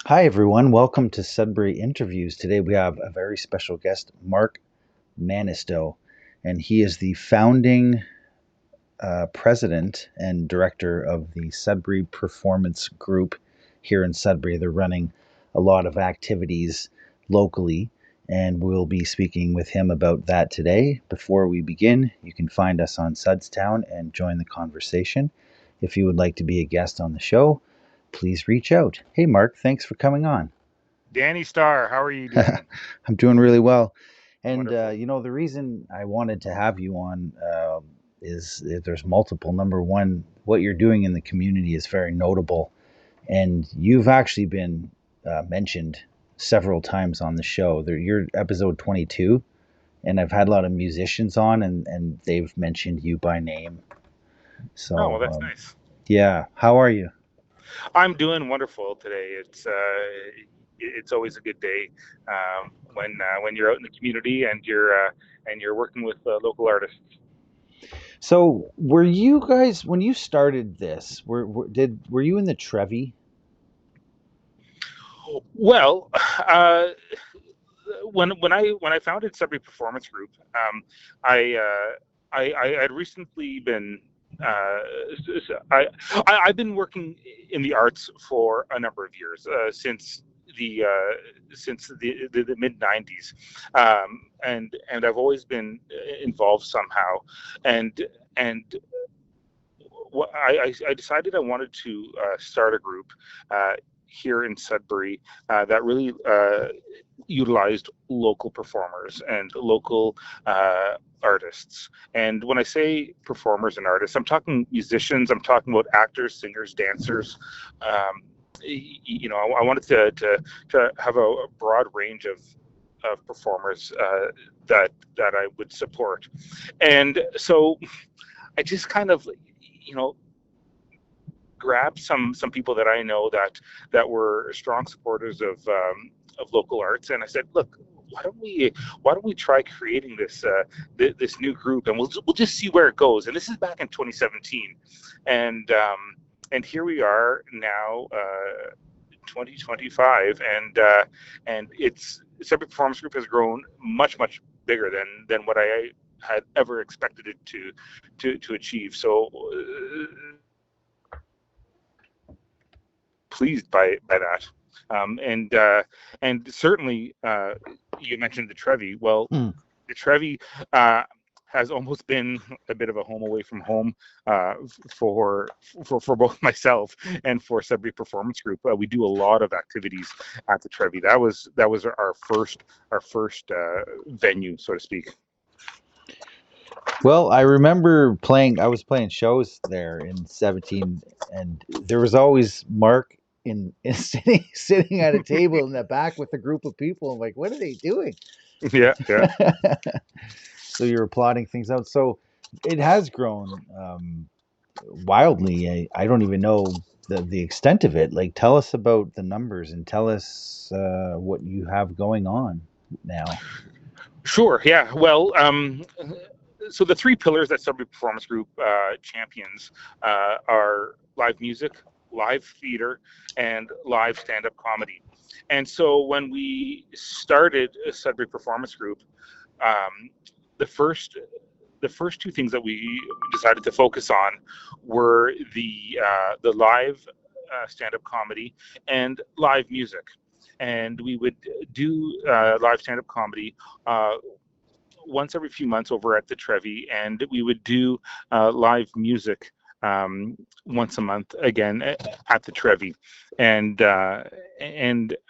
Hi, everyone. Welcome to Sudbury Interviews. Today we have a very special guest, Mark Mannisto, and he is the founding president and director of the Sudbury Performance Group here in Sudbury. They're running a lot of activities locally, and we'll be speaking with him about that today. Before we begin, you can find us on Sudstown and join the conversation. If you would like to be a guest on the show, please reach out. Hey, Mark, thanks for coming on. Danny Starr, how are you doing? I'm doing really well. And, Wonderful. the reason I wanted to have you on is that there's multiple. Number one, what you're doing in the community is very notable. And you've actually been mentioned several times on the show. You're episode 22, and I've had a lot of musicians on, and they've mentioned you by name. Oh, well, So, that's nice. yeah, how are you? I'm doing wonderful today. It's always a good day when you're out in the community and you're working with local artists. So, were you guys when you started this? Were you in the Trevi? Well, uh, when I founded Sudbury Performance Group, I, I had recently been uh, I, I've been working in the arts for a number of years the the mid '90s, and I've always been involved somehow, and and I decided I wanted to start a group here in Sudbury that really utilized local performers and local artists. And when I say performers and artists, I'm talking musicians, I'm talking about actors, singers, dancers. Um, I wanted to have a broad range of performers that I would support. And so I just kind of, you know, grabbed some people that I know that were strong supporters of local arts, and I said, look, why don't we try creating this new group, and we'll just see where it goes. And this is back in 2017, and here we are now. 2025, and it's Separate Performance Group has grown much bigger than what I had ever expected it to achieve. So pleased by that. And certainly, you mentioned the Trevi. Well, Hmm. the Trevi uh, has almost been a bit of a home away from home for for both myself and for Sudbury Performance Group. We do a lot of activities at the Trevi. That was our first venue, so to speak. Well, I remember playing. I was playing shows there in 17, and there was always Mark in sitting at a table in the back with a group of people. I'm like, what are they doing? Yeah, yeah. So you were plotting things out. So it has grown wildly. I don't even know the extent of it. Like, tell us about the numbers and tell us what you have going on now. Sure. Yeah. Well, so the three pillars that Sudbury Performance Group champions are live music, live theater, and live stand-up comedy. And so when we started Sudbury Performance Group, um, the first the first two things that we decided to focus on were the live stand-up comedy and live music. And we would do live stand-up comedy once every few months over at the Trevi, and we would do live music once a month again at the Trevi. And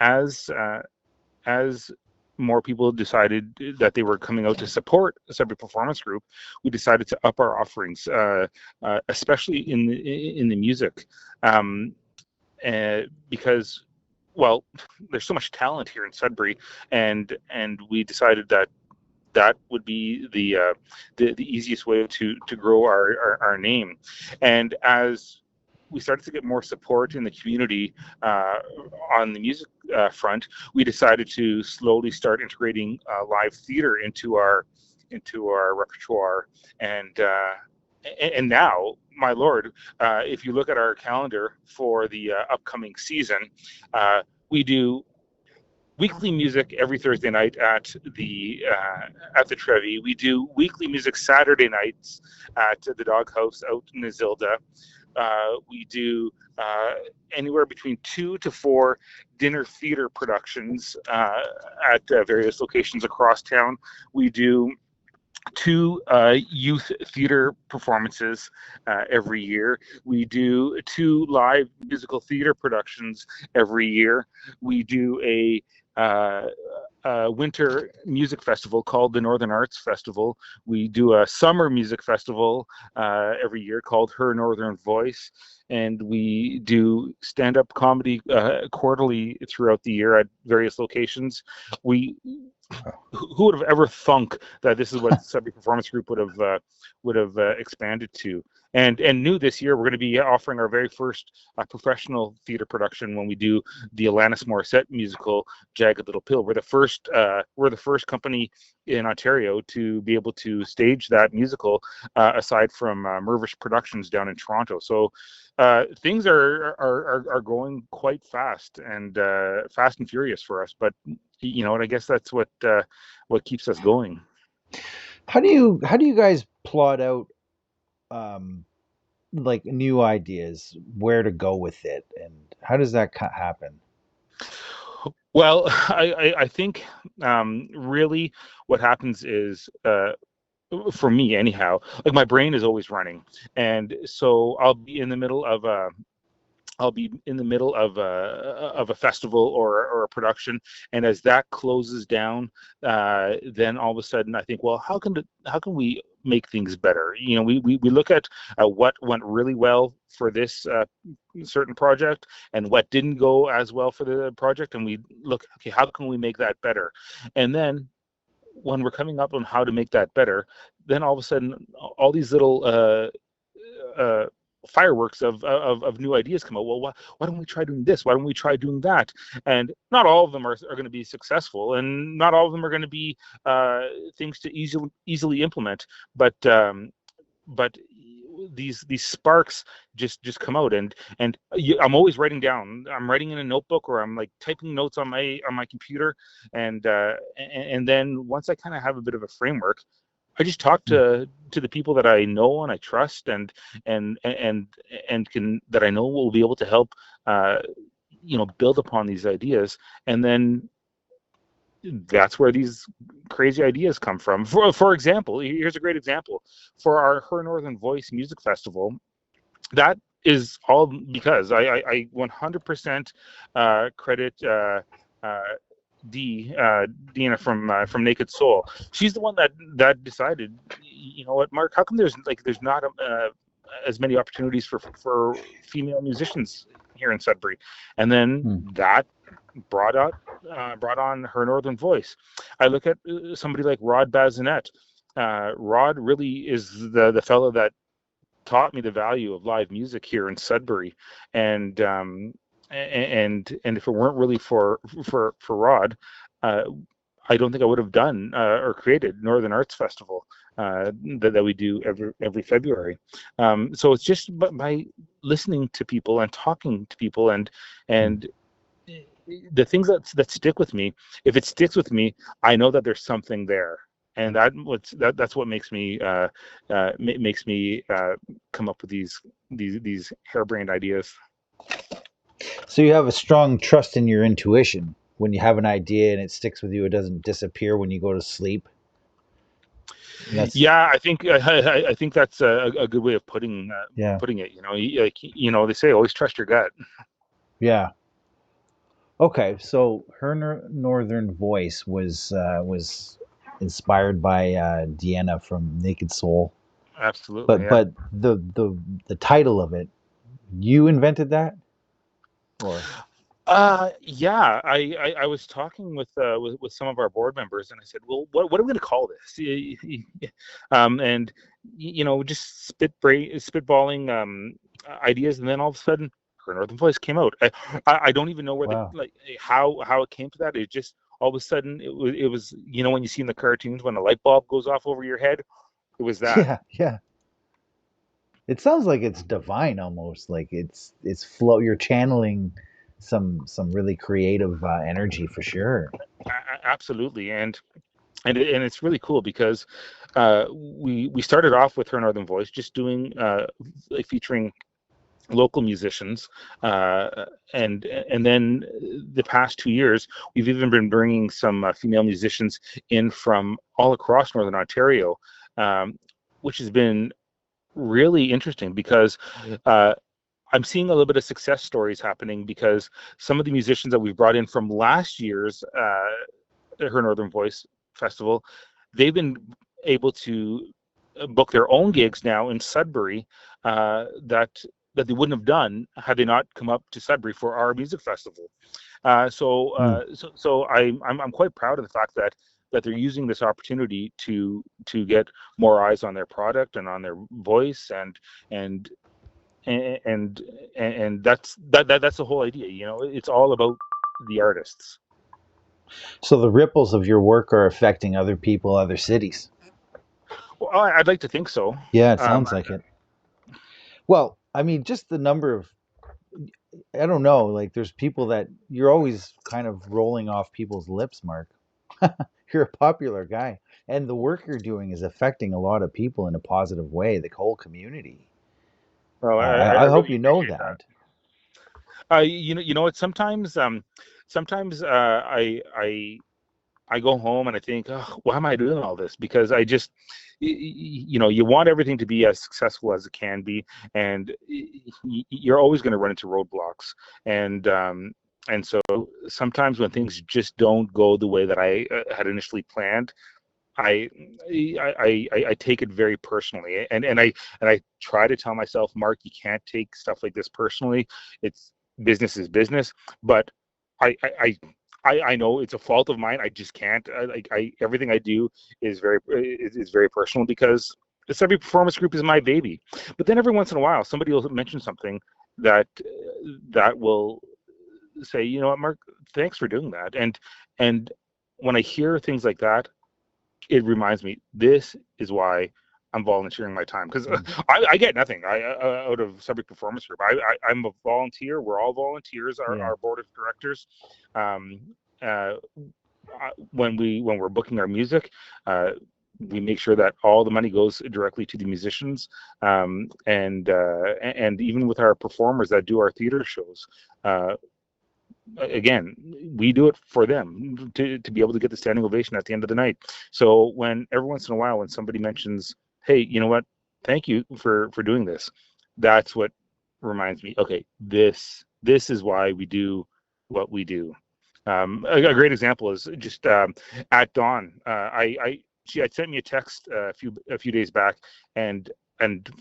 as more people decided that they were coming out to support the Sudbury Performance Group, we decided to up our offerings, especially in the music, um, because well, there's so much talent here in Sudbury, and we decided that would be the easiest way to grow our name. And as we started to get more support in the community on the music front, we decided to slowly start integrating live theater into our repertoire. And now, my lord, if you look at our calendar for the upcoming season, We do weekly music every Thursday night at the Trevi. We do weekly music Saturday nights at the Doghouse out in Isilda. We do anywhere between 2 to 4 dinner theater productions at various locations across town. We do 2 youth theater performances every year. We do 2 live musical theater productions every year. We do uh, a winter music festival called the Northern Arts Festival. We do a summer music festival every year called Her Northern Voice. And we do stand up comedy quarterly throughout the year at various locations. We Who would have ever thunk that this is what Sudbury Performance Group would have expanded to? And new this year, we're going to be offering our very first professional theater production when we do the Alanis Morissette musical Jagged Little Pill. We're the first company in Ontario to be able to stage that musical, aside from Mervish Productions down in Toronto. So things are going quite fast and fast and furious for us. But you know, and I guess that's what keeps us going. How do you guys plot out um, like new ideas, where to go with it, and how does that happen? Well, I think really what happens is for me anyhow, like my brain is always running, and so I'll be in the middle of a festival or a production, and as that closes down, then all of a sudden I think, well, how can we make things better? You know, we look at what went really well for this certain project and what didn't go as well for the project, and we look, okay, how can we make that better? And then when we're coming up on how to make that better, then all of a sudden all these little uh, fireworks of new ideas come out. Well, why don't we try doing this? Why don't we try doing that? And not all of them are going to be successful, and not all of them are going to be things to easily implement. But these sparks just come out, and I'm always writing down. I'm writing in a notebook, or I'm like typing notes on my computer, and then once I kind of have a bit of a framework, I just talk to the people that I know and I trust, and and and can that I know will be able to help, uh, build upon these ideas, and then that's where these crazy ideas come from. For example, here's a great example for our Her Northern Voice Music Festival. That is all because I 100% credit uh, Dina from Naked Soul. She's the one that decided. You know what, Mark? How come there's not as many opportunities for female musicians here in Sudbury? And then Hmm. that brought out brought on Her Northern Voice. I look at somebody like Rod Bazinet. Rod really is the fellow that taught me the value of live music here in Sudbury, and and if it weren't really for Rod, uh, I don't think I would have done or created Northern Arts Festival that we do every February. So it's just by listening to people and talking to people, Hmm. and the things that stick with me. If it sticks with me, I know that there's something there, and that's what makes me makes me come up with these harebrained ideas. So you have a strong trust in your intuition. When you have an idea and it sticks with you, it doesn't disappear when you go to sleep. That's Yeah, I think that's a good way of yeah, putting it. You know, like they say, always trust your gut. yeah. Okay, so her northern voice was inspired by Deanna from Naked Soul, Absolutely, but yeah. the title of it, you invented that, or Yeah, I was talking with some of our board members, and I said, well, what are we going to call this? And just spitballing ideas, and then all of a sudden, Her Northern Voice came out. I don't even know where wow, how it came to that. It just all of a sudden it was when you see in the cartoons when a light bulb goes off over your head, it was that. yeah, yeah. It sounds like it's divine almost, like it's flow. You're channeling some really creative energy for sure. Absolutely, and it's really cool because we started off with Her Northern Voice, just doing like featuring local musicians, and then the past 2 years we've even been bringing some female musicians in from all across Northern Ontario, um, which has been really interesting because uh, I'm seeing a little bit of success stories happening because some of the musicians that we've brought in from last year's Her Northern Voice festival, they've been able to book their own gigs now in Sudbury, that they wouldn't have done had they not come up to Sudbury for our music festival. Mm. So I'm quite proud of the fact that they're using this opportunity to get more eyes on their product and on their voice, and and and that's the whole idea. It's all about the artists. So the ripples of your work are affecting other people, other cities. Well, I'd like to think so. Yeah, it Um, sounds like it. Well, I mean, just the number of, I don't know, like there's people that you're always kind of rolling off people's lips, Mark. You're a popular guy, and the work you're doing is affecting a lot of people in a positive way, the whole community. well, I I hope really you know appreciate that. you know what? Sometimes I go home and I think, oh, why am I doing all this? Because I just, you want everything to be as successful as it can be, and you're always going to run into roadblocks, and um, and so sometimes when things just don't go the way that I had initially planned, I, I take it very personally, and I try to tell myself, Mark, you can't take stuff like this personally. It's business is business, but I I I, I know it's a fault of mine. I just can't. I everything I do is very personal because this every performance group is my baby. But then every once in a while, somebody will mention something that will say, you know what, Mark, thanks for doing that, and when I hear things like that, it reminds me this is why I'm volunteering my time because Mm. I get nothing out of Subject Performance Group. I'm a volunteer. We're all volunteers. Yeah. Our board of directors. Um, uh, when we're booking our music, uh, we make sure that all the money goes directly to the musicians, and even with our performers that do our theater shows. Uh, Again, we do it for them to be able to get the standing ovation at the end of the night. So when every once in a while when somebody mentions, hey, you know what, thank you for doing this, that's what reminds me, okay, this is why we do what we do. A great example is just at dawn, I she had sent me a text a few days back, and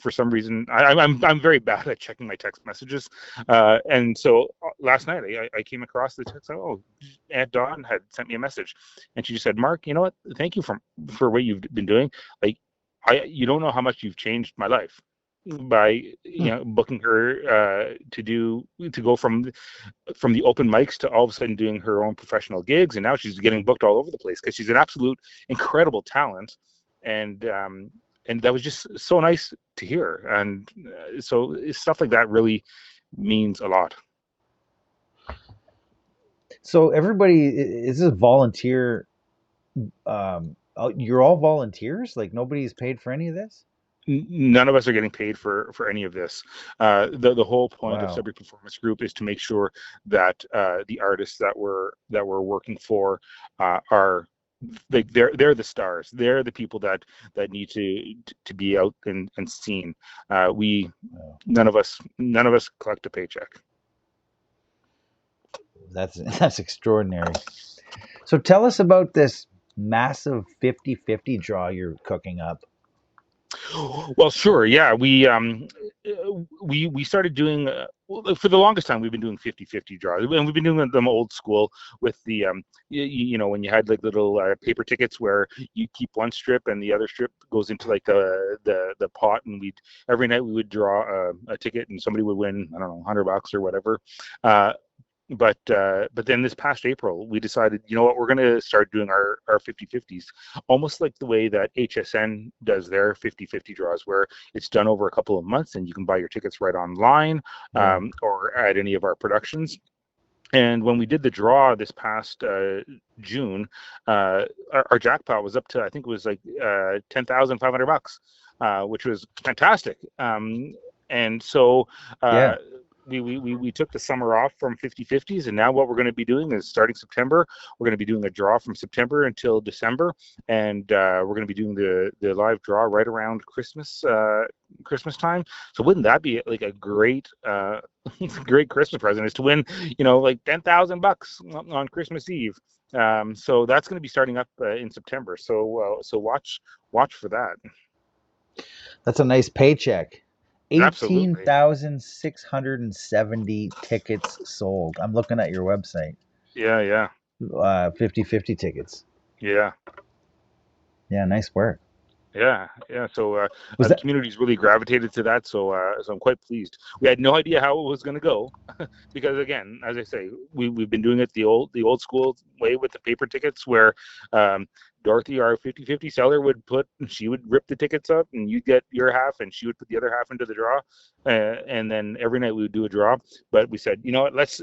for some reason I'm very bad at checking my text messages, and so last night I came across the text. Oh, Aunt Dawn had sent me a message, and she just said, Mark, you know what, thank you for what you've been doing. Like, you don't know how much you've changed my life by Hmm. booking her to go from the open mics to all of a sudden doing her own professional gigs, and now she's getting booked all over the place because she's an absolute incredible talent, and that was just so nice to hear, and so stuff like that really means a lot. So everybody is this volunteer. You're all volunteers. Like nobody's paid for any of this. None of us are getting paid for any of this. The whole point of Wow. Subject Performance Group is to make sure that the artists that we're working for are they're the stars. They're the people that need to be out and seen. We Wow. none of us collect a paycheck. That's that's extraordinary. So tell us about this massive 50-50 draw you're cooking up. Well, sure. Yeah, we started doing well, for the longest time we've been doing 50-50 draws, and we've been doing them old school with the when you had like little paper tickets where you keep one strip and the other strip goes into like the pot, and we'd every night we would draw a ticket and somebody would win, I don't know, $100 or whatever. Uh, but then this past April, we decided, you know what, we're going to start doing our 50-50s, almost like the way that HSN does their 50-50 draws, where it's done over a couple of months and you can buy your tickets right online, Yeah. or at any of our productions. And when we did the draw this past June, our jackpot was up to, I think it was like $10,500, which was fantastic. And so Yeah. uh, we took the summer off from 50/50s, and now what we're going to be doing is starting September, we're going to be doing a draw from September until December, and we're going to be doing the live draw right around Christmas time. So wouldn't that be like a great great Christmas present, is to win, like $10,000 on Christmas Eve. So that's going to be starting up in September. So watch for that. That's a nice paycheck. Absolutely. 18,670 tickets sold. I'm looking at your website. Yeah, yeah, 50/50 tickets. yeah. Yeah, nice work. Yeah. So Was the that community's really gravitated to that. So I'm quite pleased. We had no idea how it was going to go, because again, as I say, we've been doing it the old school way with the paper tickets, where um, Dorothy, our 50/50 seller, she would rip the tickets up, and you'd get your half, and she would put the other half into the draw, and then every night we would do a draw. But we said, you know what, let's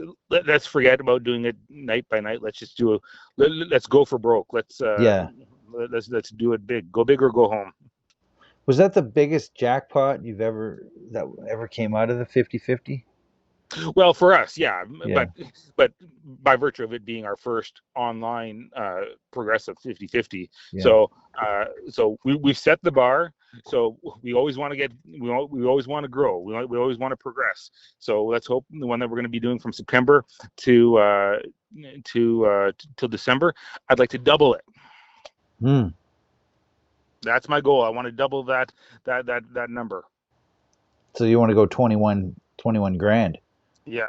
forget about doing it night by night. Let's just let's go for broke. yeah. Let's do it big. Go big or go home. Was that the biggest jackpot that ever came out of the 50/50? Well, for us, yeah, Yeah. but by virtue of it being our first online progressive 50/50, Yeah. so we've set the bar. So we always want to we always want to grow. We always want to progress. So let's hope the one that we're going to be doing from September to till December, I'd like to double it. Hmm. That's my goal. I want to double that number. So you want to go 21 grand. Yeah.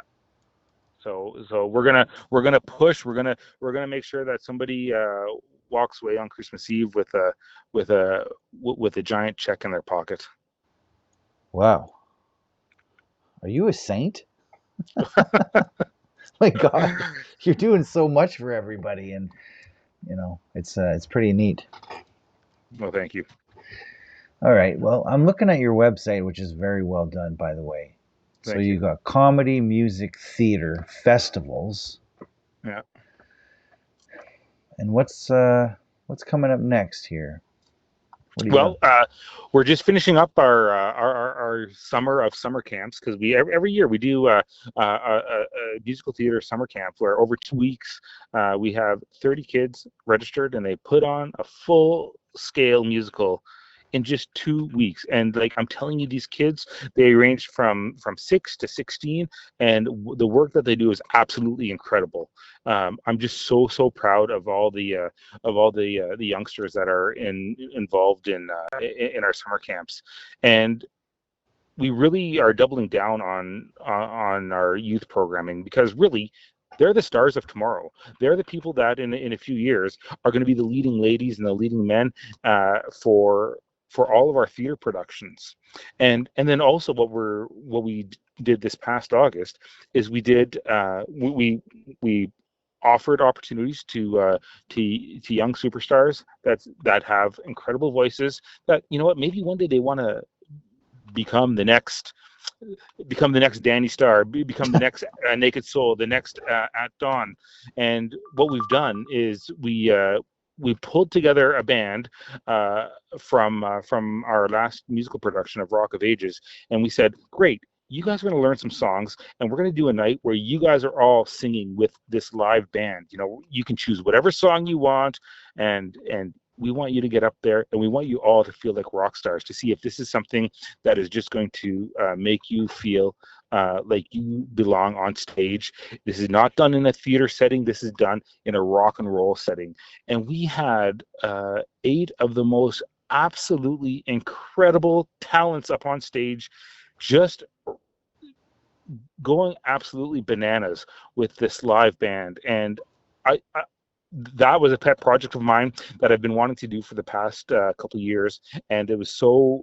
So we're gonna push. We're gonna make sure that somebody walks away on Christmas Eve with a with a giant check in their pocket. Wow. Are you a saint? My God, you're doing so much for everybody, and it's pretty neat. Well, thank you, All right. Well, I'm looking at your website, which is very well done, by the way. So thank you you. got comedy, music, theater, festivals, Yeah. and what's coming up next here? What do you got? Well, we're just finishing up our summer of summer camps, because we every year we do a musical theater summer camp where over 2 weeks we have 30 kids registered, and they put on a full scale musical in just 2 weeks. And like I'm telling you, these kids, they range from 6 to 16, and the work that they do is absolutely incredible. I'm just so proud of all the youngsters that are involved in our summer camps. And we really are doubling down on our youth programming, because really they're the stars of tomorrow. They're the people that in a few years are going to be the leading ladies and the leading men for all of our theater productions. And then also what we did this past August is we offered opportunities to young superstars that have incredible voices, that, maybe one day they want to become the next become the next Danny Starr, become the next Naked Soul, the next At Dawn. And what we've done is we pulled together a band from our last musical production of Rock of Ages, and we said, great. You guys are going to learn some songs, and we're going to do a night where you guys are all singing with this live band. You can choose whatever song you want, and we want you to get up there, and we want you all to feel like rock stars, to see if this is something that is just going to make you feel like you belong on stage. This is not done in a theater setting. This is done in a rock and roll setting. And we had 8 of the most absolutely incredible talents up on stage, just going absolutely bananas with this live band. And I that was a pet project of mine that I've been wanting to do for the past couple of years, and it was so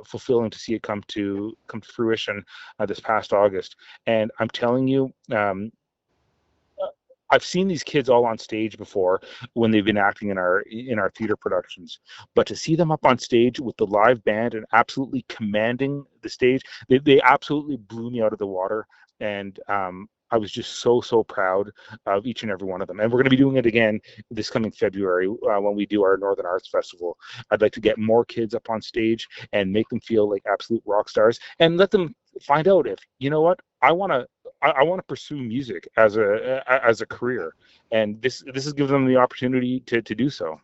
fulfilling to see it come to fruition this past August. And I'm telling you, I've seen these kids all on stage before when they've been acting in our theater productions, but to see them up on stage with the live band and absolutely commanding the stage, they absolutely blew me out of the water. And I was just so proud of each and every one of them. And we're going to be doing it again this coming February when we do our Northern Arts Festival. I'd like to get more kids up on stage and make them feel like absolute rock stars, and let them find out if, you know what, I want to pursue music as a career, and this has given them the opportunity to do so.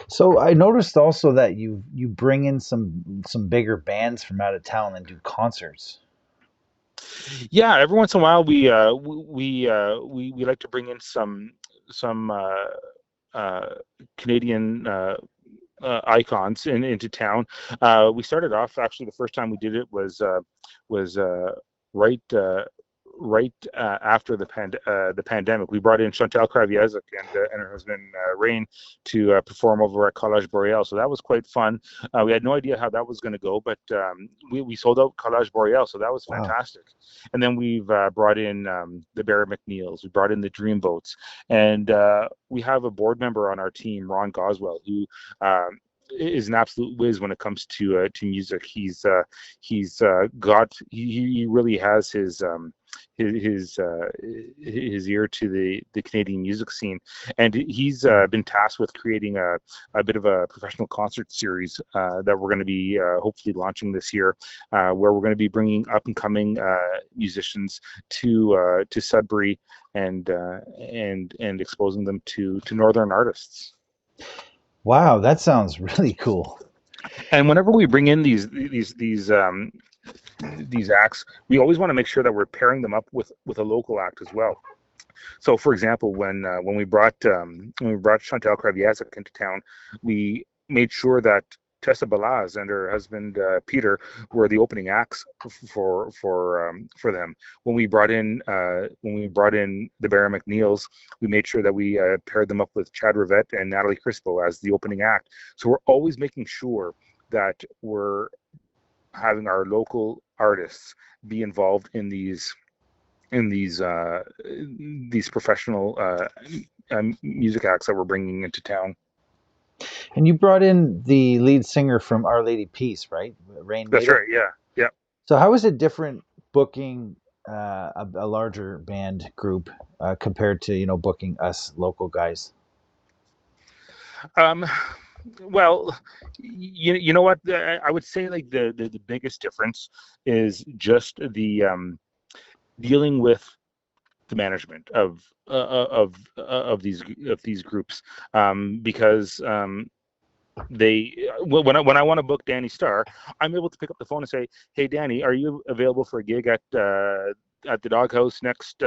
So I noticed also that you bring in some bigger bands from out of town and do concerts. Yeah, every once in a while we like to bring in some uh, Canadian icons into town. We started off, actually, the first time we did it was right after the pandemic. We brought in Chantal Kraviezek and her husband Rain to perform over at College Boreal. So that was quite fun. We had no idea how that was going to go, but we sold out College Boreal, so that was Wow. fantastic. And then we've brought in the Barry McNeils. We brought in the Dreamboats, and we have a board member on our team, Ron Goswell, who is an absolute whiz when it comes to music. He really has his ear to the Canadian music scene, and he's been tasked with creating a bit of a professional concert series that we're going to be hopefully launching this year, where we're going to be bringing up and coming musicians to Sudbury and exposing them to northern artists. Wow, that sounds really cool. And whenever we bring in these acts, we always want to make sure that we're pairing them up with a local act as well. So, for example, when we brought Chantal Kraviazek into town, we made sure that Tessa Balaz and her husband Peter were the opening acts for them. When we brought in the Barra McNeils, we made sure that we paired them up with Chad Rivette and Natalie Crispo as the opening act. So we're always making sure that we're having our local artists be involved in these professional music acts that we're bringing into town. And you brought in the lead singer from Our Lady Peace, right? Rain That's Maida. right. Yeah. Yeah. So how is it different booking a larger band group compared to booking us local guys? Um, well, you know what? I would say like the biggest difference is just the dealing with the management of these groups, because they when I want to book Danny Starr, I'm able to pick up the phone and say, "Hey, Danny, are you available for a gig at the Doghouse next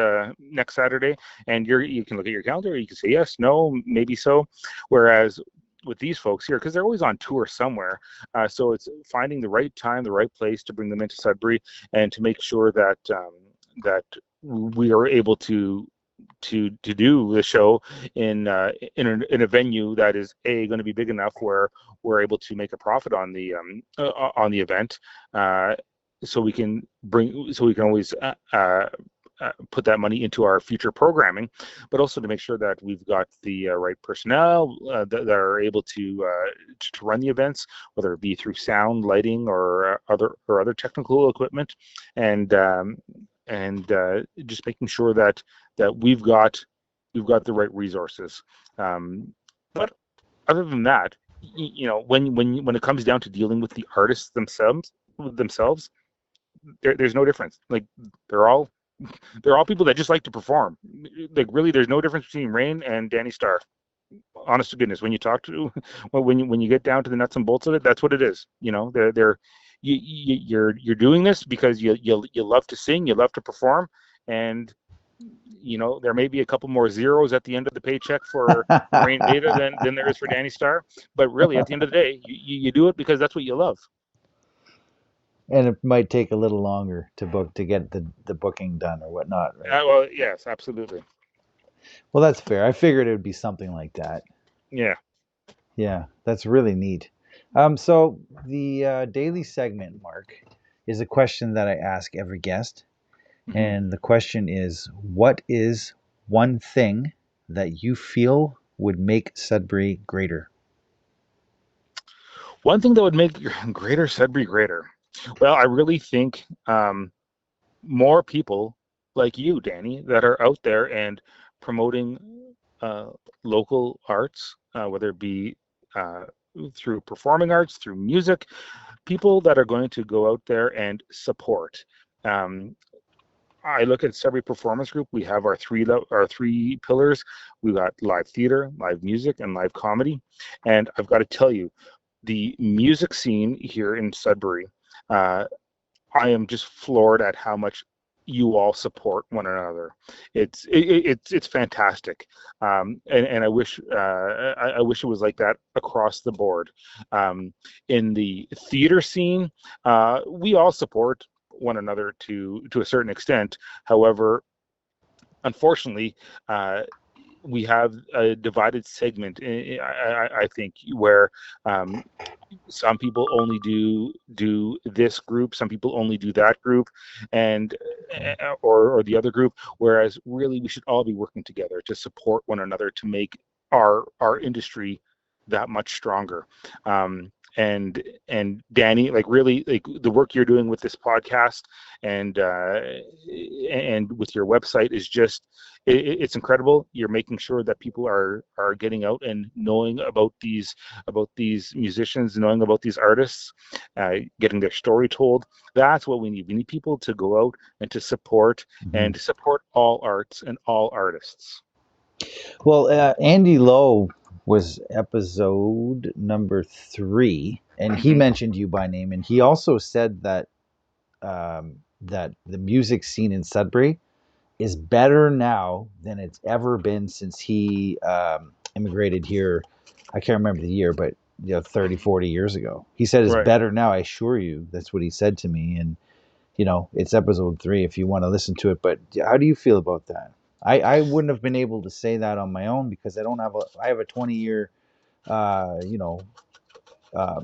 Saturday?" And you can look at your calendar, you can say yes, no, maybe so. Whereas with these folks here, because they're always on tour somewhere, so it's finding the right time, the right place to bring them into Sudbury, and to make sure that we are able to do the show in a venue that is going to be big enough where we're able to make a profit on the event, uh, so we can always put that money into our future programming, but also to make sure that we've got the right personnel that are able to run the events, whether it be through sound, lighting, or other technical equipment, and just making sure that we've got the right resources. But other than that, when it comes down to dealing with the artists themselves, there's no difference. Like they're all they're all people that just like to perform. Like really, there's no difference between Rain and Danny Starr. Honest to goodness, when you talk to when you get down to the nuts and bolts of it, that's what it is. They're you're doing this because you love to sing, you love to perform, and there may be a couple more zeros at the end of the paycheck for Rain Beta than there is for Danny Starr, but really at the end of the day, you do it because that's what you love. And it might take a little longer to get the booking done or whatnot, right? Well, yes, absolutely. Well, that's fair. I figured it would be something like that. Yeah. Yeah, that's really neat. So the daily segment, Mark, is a question that I ask every guest. Hmm. And the question is, what is one thing that you feel would make Sudbury greater? One thing that would make Greater Sudbury greater. Well, I really think more people like you, Danny, that are out there and promoting uh, local arts, whether it be uh, through performing arts, through music, people that are going to go out there and support. Um, I look at Sudbury Performance Group. We have our three pillars. We got live theater, live music, and live comedy. And I've got to tell you, the music scene here in Sudbury, uh, I am just floored at how much you all support one another. It's fantastic, and I wish it was like that across the board. Um, in the theater scene, we all support one another to a certain extent. However, unfortunately, uh, we have a divided segment. I think where um, some people only do this group, some people only do that group, and or the other group, whereas really we should all be working together to support one another to make our industry that much stronger. And Danny, like really, like the work you're doing with this podcast and with your website is just it's incredible. You're making sure that people are getting out and knowing about these musicians, knowing about these artists, getting their story told. That's what we need. We need people to go out Mhm. and to support all arts and all artists. Well, Andy Lowe was episode number 3, and he Hmm. mentioned you by name, and he also said that that the music scene in Sudbury is better now than it's ever been since he immigrated here. I can't remember the year, but 30, 40 years ago. He said it's Right. better now, I assure you. That's what he said to me. And, it's episode 3 if you want to listen to it. But how do you feel about that? I wouldn't have been able to say that on my own because I have a 20-year, uh, you know,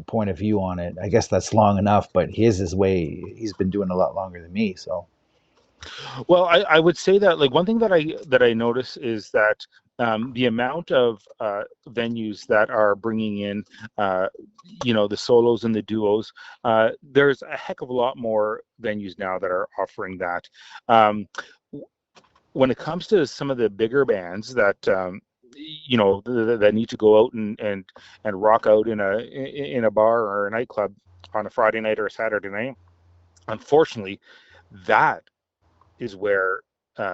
point of view on it. I guess that's long enough, but his way, he's been doing a lot longer than me. So, Well, I would say that like one thing that I notice is that the amount of venues that are bringing in, the solos and the duos, there's a heck of a lot more venues now that are offering that. Um, when it comes to some of the bigger bands that that need to go out and rock out in a bar or a nightclub on a Friday night or a Saturday night, unfortunately, that is where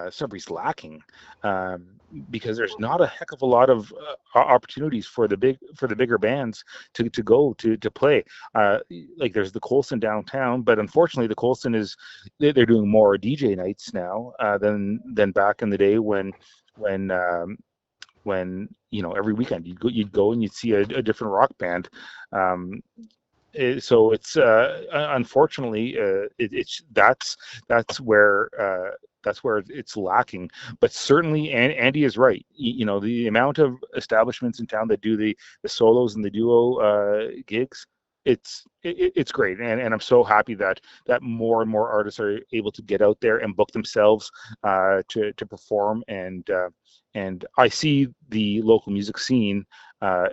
Sudbury's lacking, um, because there's not a heck of a lot of opportunities for the bigger bands to go to play. Uh, like there's the Colson downtown, but unfortunately the Colson they're doing more DJ nights now than back in the day when every weekend you'd go and you'd see a different rock band. Um, so it's unfortunately it's that's where it's lacking. But certainly, Andy is right. The amount of establishments in town that do the solos and the duo gigs, it's great, and I'm so happy that more and more artists are able to get out there and book themselves to perform, and I see the local music scene, uh,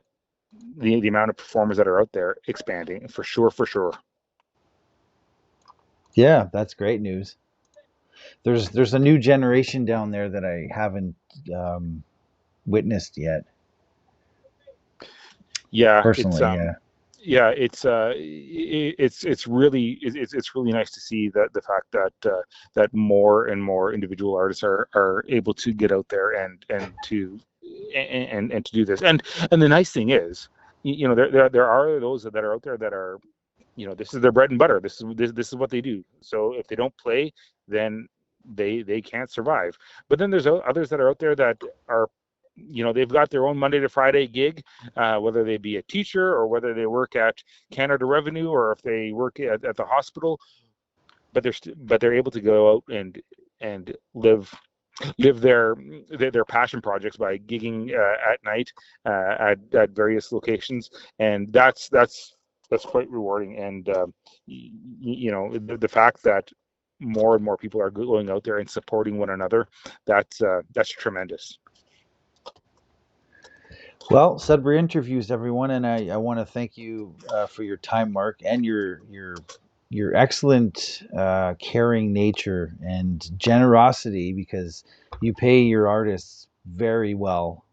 the amount of performers that are out there expanding for sure, for sure. yeah, that's great news. There's a new generation down there that I haven't um, witnessed yet. Yeah, Personally, yeah. it's really nice to see that the fact that more and more individual artists are able to get out there and to do this. And the nice thing is, there are those that are out there that are, this is their bread and butter. This is what they do. So if they don't play, then they can't survive. But then there's others that are out there that are, they've got their own Monday to Friday gig, whether they be a teacher or whether they work at Canada Revenue or if they work at the hospital. But they're able to go out and live their passion projects by gigging at night at various locations, and that's quite rewarding. And the fact that more and more people are going out there and supporting one another, that's tremendous. Well, Sudbury interviews everyone, and I want to thank you for your time, Mark, and your your excellent, caring nature and generosity, because you pay your artists very well.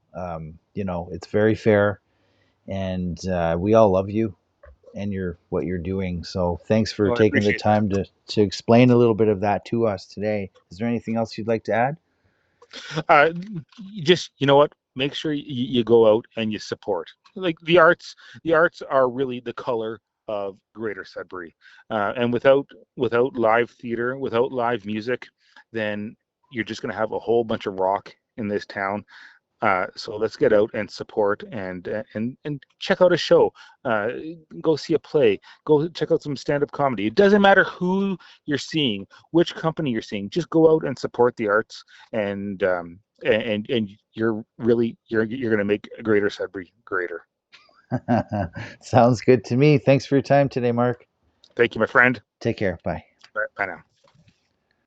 It's very fair, and we all love you and what you're doing. So thanks for Well, I taking the appreciate that. time to explain a little bit of that to us today. Is there anything else you'd like to add? uh, just you know what, make sure you go out and you support, like, the arts are really the color of Greater Sudbury, and without live theater, without live music, then you're just going to have a whole bunch of rock in this town. So let's get out and support, and check out a show. Uh, Go see a play. Go check out some stand-up comedy. It doesn't matter who you're seeing, which company you're seeing. Just go out and support the arts, and you're going to make Greater Sudbury greater. Sounds good to me. Thanks for your time today, Mark. Thank you, my friend. Take care. Bye. Bye now.